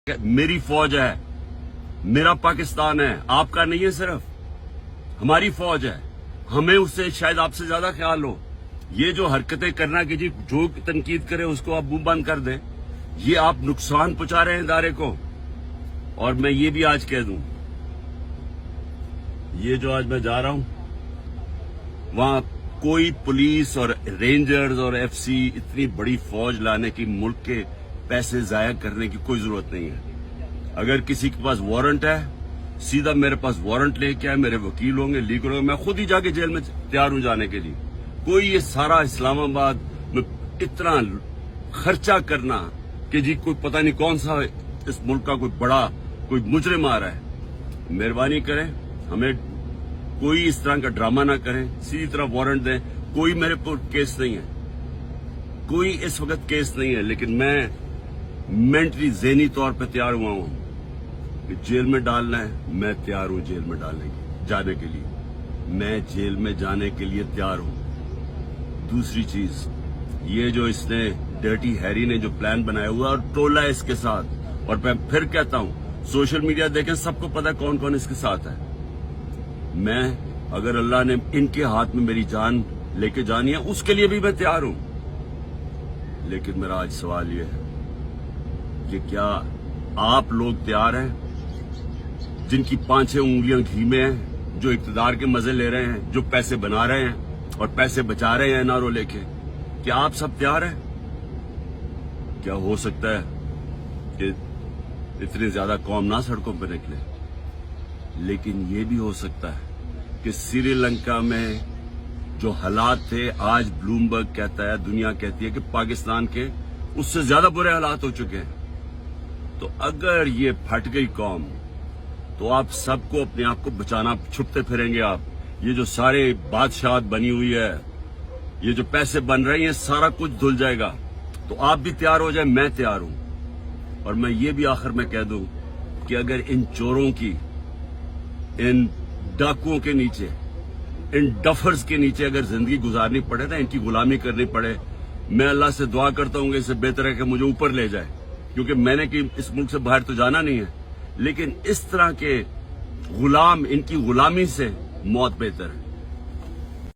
मेरी फौज है, मेरा पाकिस्तान है, आपका नहीं है। सिर्फ हमारी फौज है, हमें उससे शायद आपसे ज्यादा ख्याल हो। ये जो हरकतें करना कि जी जो तनकीद करे उसको आप मुंह बंद कर दें, ये आप नुकसान पहुंचा रहे हैं इदारे को। और मैं ये भी आज कह दूं, ये जो आज मैं जा रहा हूं वहां कोई पुलिस और रेंजर्स और एफसी इतनी बड़ी फौज लाने की, मुल्क के पैसे जाया करने की कोई जरूरत नहीं है। अगर किसी के पास वारंट है, सीधा मेरे पास वारंट लेके आए, मेरे वकील होंगे, लीगल होंगे, मैं खुद ही जाके जेल में तैयार हूं जाने के लिए। कोई ये सारा इस्लामाबाद में इतना खर्चा करना कि जी कोई पता नहीं कौन सा इस मुल्क का कोई बड़ा कोई मुजरिम आ रहा है, मेहरबानी करें, हमें कोई इस तरह का ड्रामा ना करें, सीधी तरह वारंट दें। कोई मेरे पर केस नहीं है, कोई इस वक्त केस नहीं है, लेकिन मैं मेंटली ज़हनी तौर पे तैयार हुआ हूं कि जेल में डालना है, मैं तैयार हूं जेल में जाने के लिए, मैं जेल में जाने के लिए तैयार हूं। दूसरी चीज, ये जो इसने डर्टी हैरी ने जो प्लान बनाया हुआ और टोला है इसके साथ, और मैं फिर कहता हूं सोशल मीडिया देखें, सबको पता है कौन कौन इसके साथ है। मैं अगर अल्लाह ने इनके हाथ में मेरी जान लेके जानी है, उसके लिए भी मैं तैयार हूं। लेकिन मेरा आज सवाल ये है कि क्या आप लोग तैयार हैं, जिनकी 5-6 उंगलियां घी में हैं, जो इक्तदार के मजे ले रहे हैं, जो पैसे बना रहे हैं और पैसे बचा रहे हैं एनआरओ लेके, क्या आप सब तैयार हैं? क्या हो सकता है कि इतनी ज्यादा कौम ना सड़कों पर निकले, लेकिन ये भी हो सकता है कि श्रीलंका में जो हालात थे, आज ब्लूमबर्ग कहता है, दुनिया कहती है कि पाकिस्तान के उससे ज्यादा बुरे हालात हो चुके हैं। तो अगर ये फट गई कौम, तो आप सबको अपने आप को बचाना, छुपते फिरेंगे आप। ये जो सारे बादशाह बनी हुई है, ये जो पैसे बन रही हैं, सारा कुछ धुल जाएगा। तो आप भी तैयार हो जाए, मैं तैयार हूं। और मैं ये भी आखिर में कह दूं कि अगर इन चोरों की, इन डाकुओं के नीचे, इन डफर्स के नीचे अगर जिंदगी गुजारनी पड़े ना, इनकी गुलामी करनी पड़े, मैं अल्लाह से दुआ करता हूं कि इससे बेहतर है कि मुझे ऊपर ले जाए, क्योंकि मैंने कि इस मुल्क से बाहर तो जाना नहीं है। लेकिन इस तरह के गुलाम, इनकी गुलामी से मौत बेहतर है।